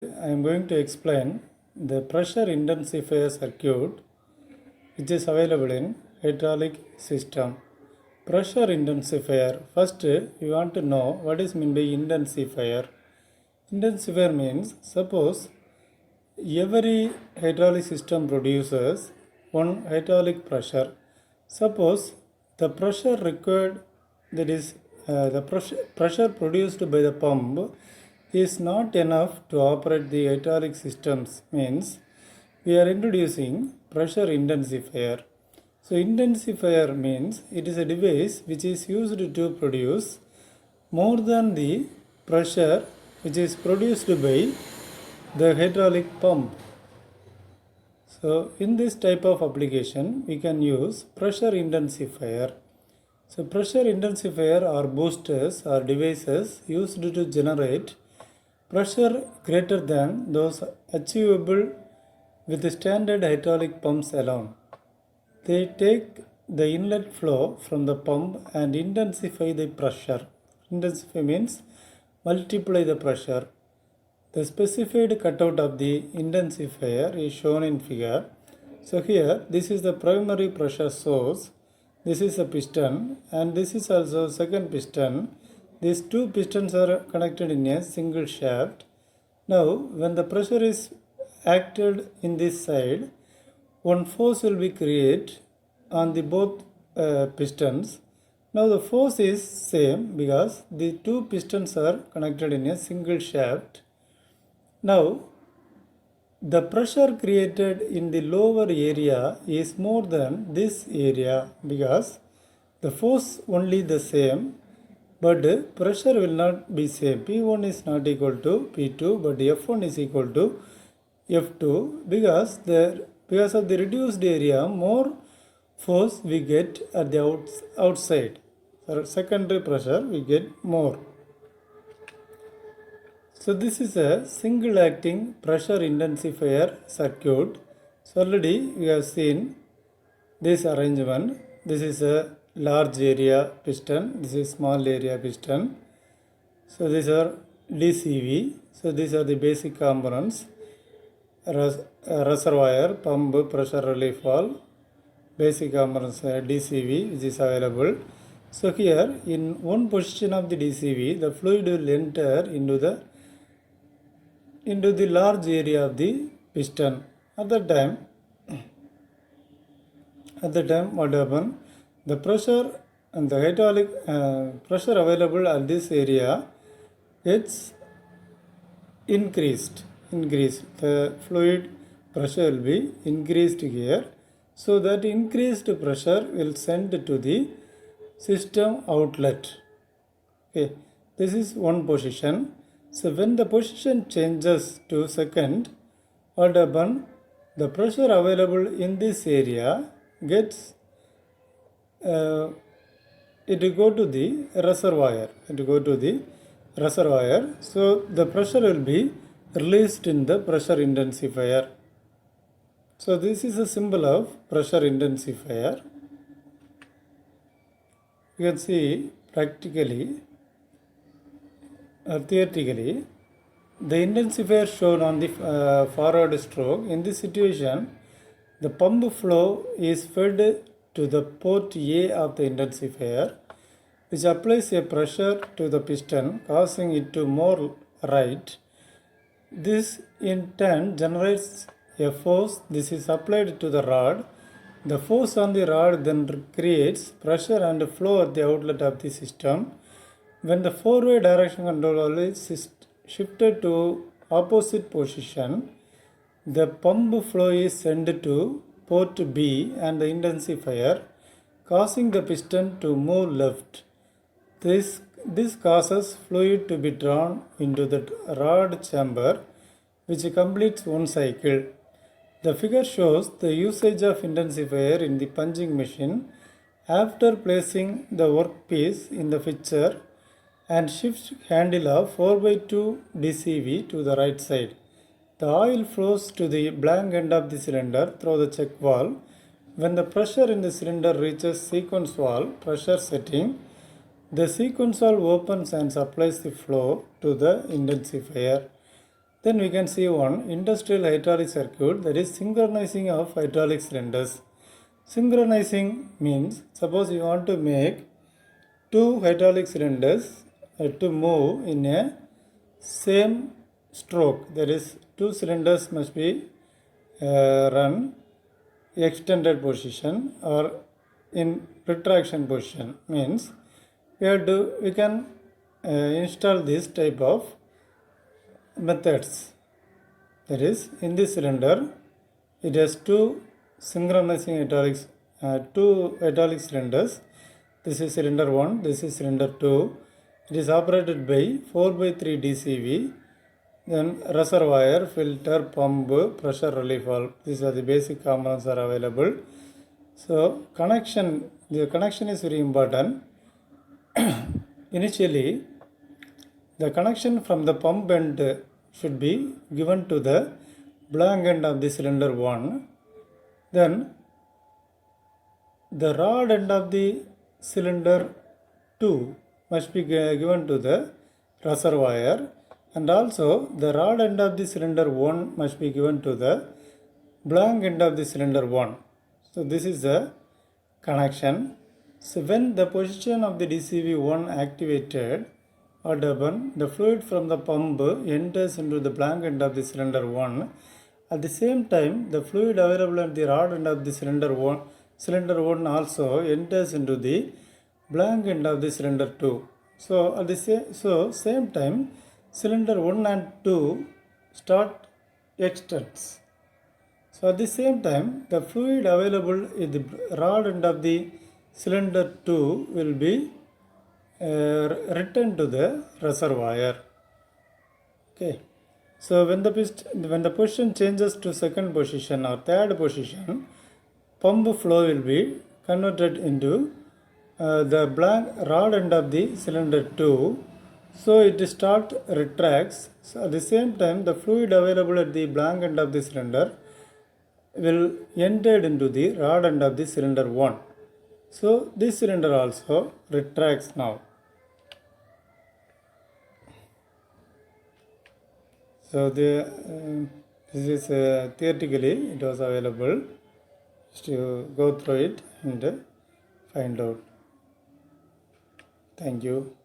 I am going to explain the pressure intensifier circuit which is available in hydraulic system. Pressure intensifier. First, you want to know what is meant by intensifier. Intensifier means suppose every hydraulic system produces one hydraulic pressure. Suppose the pressure required, that is the pressure produced by the pump is not enough to operate the hydraulic systems, means we are introducing pressure intensifier. So intensifier means it is a device which is used to produce more than the pressure which is produced by the hydraulic pump. So in this type of application we can use pressure intensifier. So pressure intensifier or boosters are devices used to generate pressure greater than those achievable with standard hydraulic pumps alone. They take the inlet flow from the pump and intensify the pressure. Intensify means multiply the pressure. The specified cutout of the intensifier is shown in figure. So here this is the primary pressure source. This is a piston and this is also second piston. These two pistons are connected in a single shaft. Now when the pressure is acted in this side, one force will be created on the both pistons. Now the force is same because the two pistons are connected in a single shaft. Now the pressure created in the lower area is more than this area because the force only the same, but pressure will not be same. P1 is not equal to P2, but F1 is equal to F2 because of the reduced area, more force we get at the outside. So secondary pressure we get more. So this is a single acting pressure intensifier circuit. So already we have seen this arrangement. This is a large area piston. This is small area piston. So these are DCV. So these are the basic components. Reservoir, pump, pressure relief valve. Basic components DCV which is available. So here in one position of the DCV, the fluid will enter into the large area of the piston. At that time what happened? The pressure and the hydraulic pressure available at this area, it's increased. The fluid pressure will be increased here. So that increased pressure will send to the system outlet. Okay, this is one position. So when the position changes to second, what happens? The pressure available in this area gets it will go to the reservoir. So the pressure will be released in the pressure intensifier. So this is a symbol of pressure intensifier. You can see practically or theoretically the intensifier shown on the forward stroke. In this situation, the pump flow is fed to the port A of the intensifier, which applies a pressure to the piston, causing it to move right. This in turn generates a force. This is applied to the rod. The force on the rod then creates pressure and flow at the outlet of the system. When the four-way direction control is shifted to opposite position, the pump flow is sent to port B and the intensifier, causing the piston to move left. This causes fluid to be drawn into the rod chamber, which completes one cycle. The figure shows the usage of intensifier in the punching machine. After placing the workpiece in the fixture and shift handle of 4/2 DCV to the right side, the oil flows to the blank end of the cylinder through the check valve. When the pressure in the cylinder reaches sequence valve pressure setting, the sequence valve opens and supplies the flow to the intensifier. Then we can see one industrial hydraulic circuit, that is synchronizing of hydraulic cylinders. Synchronizing means, suppose you want to make two hydraulic cylinders to move in a same stroke, that is two cylinders must be run extended position or in retraction position, means we can install this type of methods. That is, in this cylinder it has two synchronizing two hydraulic cylinders. This is cylinder 1, this is cylinder 2. It is operated by 4/3 DCV. Then reservoir, filter, pump, pressure relief valve. These are the basic components are available. So the connection is very important. Initially, the connection from the pump end should be given to the blank end of the cylinder 1. Then the rod end of the cylinder 2 must be given to the reservoir, and also the rod end of the cylinder 1 must be given to the blank end of the cylinder 1. So this is the connection. So when the position of the DCV1 activated, what happened? The fluid from the pump enters into the blank end of the cylinder 1. At the same time, the fluid available at the rod end of the cylinder 1 also enters into the blank end of the cylinder 2. So at the same time, cylinder 1 and 2 start extends. So at the same time, the fluid available in the rod end of the cylinder 2 will be returned to the reservoir. Okay. So when the position changes to second position or third position, pump flow will be converted into the blank rod end of the cylinder 2. So it retracts. So at the same time, the fluid available at the blank end of the cylinder will enter into the rod end of the cylinder 1. So this cylinder also retracts now. So this is theoretically it was available. Just to go through it and find out. Thank you.